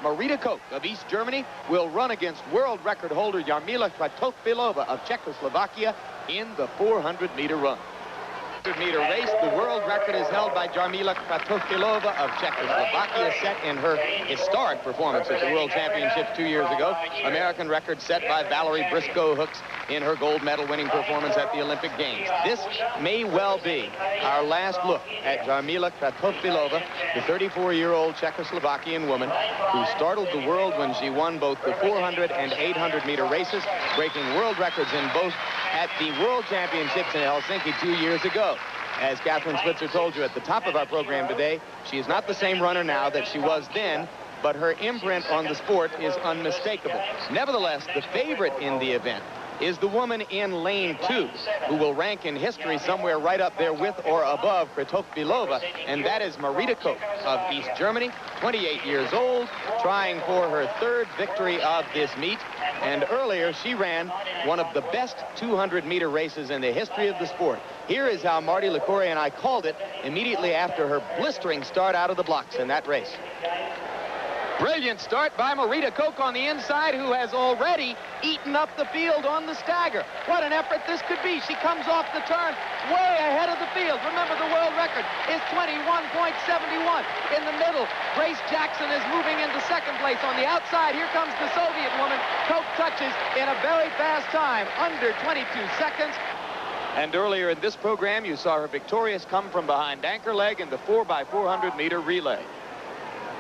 Marita Koch of East Germany will run against world record holder Jarmila Kratochvílová of Czechoslovakia in the 400-meter run. 100-meter race, the world record is held by Jarmila Kratochvílová of Czechoslovakia, set in her historic performance at the World Championships 2 years ago. American record set by Valerie Briscoe-Hooks in her gold medal winning performance at the Olympic Games. This may well be our last look at Jarmila Kratochvílová, the 34-year-old Czechoslovakian woman who startled the world when she won both the 400 and 800-meter races, breaking world records in both at the World Championships in Helsinki 2 years ago. As Catherine Switzer told you at the top of our program today, she is not the same runner now that she was then, but her imprint on the sport is unmistakable. Nevertheless, the favorite in the event is the woman in lane 2, who will rank in history somewhere right up there with or above Kratochvílová, and that is Marita Koch of East Germany, 28 years old, trying for her 3rd victory of this meet. And earlier, she ran one of the best 200-meter races in the history of the sport. Here is how Marty LaCour and I called it immediately after her blistering start out of the blocks in that race. Brilliant start by Marita Koch on the inside, who has already eaten up the field on the stagger. What an effort this could be. She comes off the turn way ahead of the field. Remember, the world record is 21.71. In the middle, Grace Jackson is moving into 2nd place. On the outside, here comes the Soviet woman. Koch touches in a very fast time, under 22 seconds. And earlier in this program, you saw her victorious come from behind anchor leg in the 4x400-meter relay.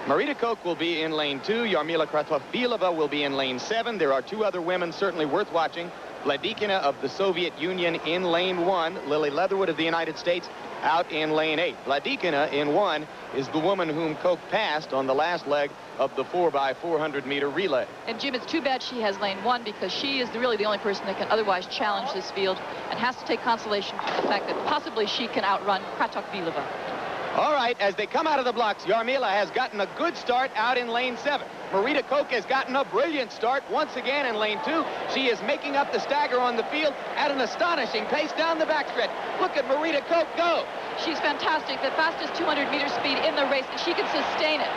Marita Koch will be in lane 2. Jarmila Kratochvílová will be in lane 7. There are 2 other women certainly worth watching. Vladykina of the Soviet Union in lane 1. Lillie Leatherwood of the United States out in lane 8. Vladykina in 1 is the woman whom Koch passed on the last leg of the 4x400-meter relay. And Jim, it's too bad she has lane 1, because she is really the only person that can otherwise challenge this field and has to take consolation from the fact that possibly she can outrun Kratochvílová. All right, as they come out of the blocks, Jarmila has gotten a good start out in lane 7. Marita Koch has gotten a brilliant start once again in lane 2. She is making up the stagger on the field at an astonishing pace down the backstretch. Look at Marita Koch go. She's fantastic, the fastest 200-meter speed in the race, and she can sustain it.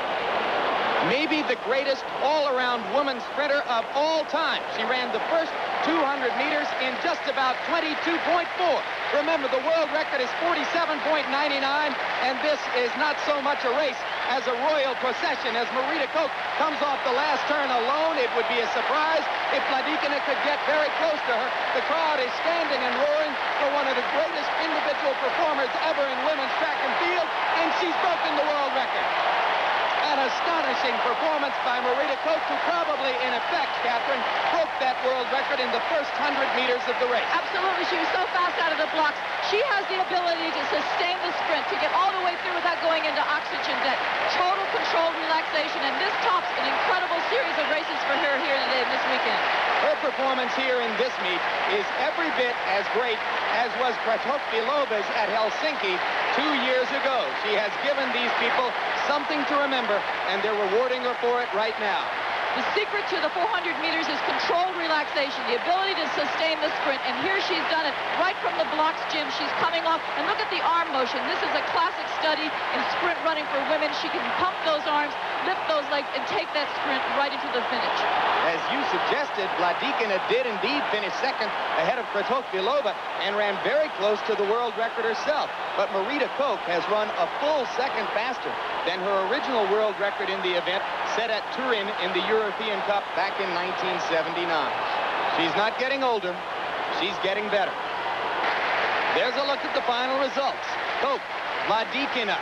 Maybe the greatest all-around woman sprinter of all time. She ran the first 200 meters in just about 22.4. Remember, the world record is 47.99, and this is not so much a race as a royal procession. As Marita Koch comes off the last turn alone, it would be a surprise if Vladykina could get very close to her. The crowd is standing and roaring for one of the greatest individual performers ever in women's track and field, and she's broken the world record. An astonishing performance by Marita Koch, who probably, in effect, Catherine, broke that world record in the first 100 meters of the race. Absolutely. She was so fast out of the blocks. She has the ability to sustain the sprint, to get all the way through without going into oxygen debt. Total controlled relaxation, and this tops an incredible series of races for her here today, this weekend. Her performance here in this meet is every bit as great as was Kratochvílová's at Helsinki 2 years ago. She has given these people something to remember, and they're rewarding her for it right now. The secret to the 400 meters is controlled relaxation, the ability to sustain the sprint, and here she's done it right from the blocks, Jim. She's coming off, and look at the arm motion. This is a classic study in sprint running for women. She can pump those arms, lift those legs, and take that sprint right into the finish. As you suggested, Vladykina did indeed finish 2nd ahead of Kratochvílová and ran very close to the world record herself. But Marita Koch has run a full second faster than her original world record in the event, set at Turin in the European Cup back in 1979. She's not getting older, she's getting better. There's a look at the final results. Koch, Vladykina,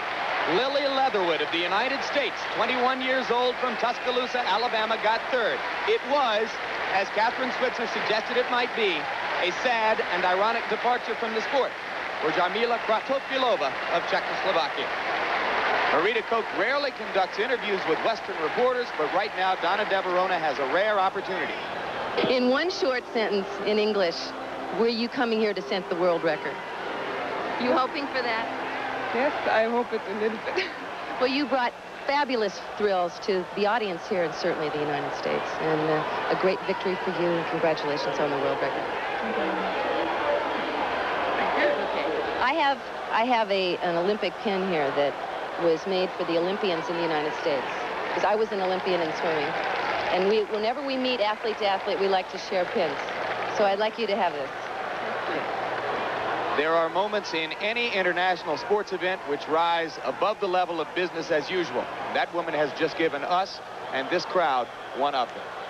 Lillie Leatherwood of the United States, 21 years old, from Tuscaloosa, Alabama, got 3rd. It was, as Catherine Switzer suggested it might be, a sad and ironic departure from the sport for Jarmila Kratochvílová of Czechoslovakia. Marita Koch rarely conducts interviews with Western reporters, but right now Donna Deverona has a rare opportunity. In one short sentence in English, were you coming here to set the world record? You hoping for that? Yes, I hope it a little bit. Well, you brought fabulous thrills to the audience here and certainly the United States. And a great victory for you, and congratulations on the world record. Thank you. I have an Olympic pin here that was made for the Olympians in the United States. because I was an Olympian in swimming. And whenever we meet athlete to athlete, we like to share pins. So I'd like you to have this. There are moments in any international sports event which rise above the level of business as usual. That woman has just given us and this crowd one of them.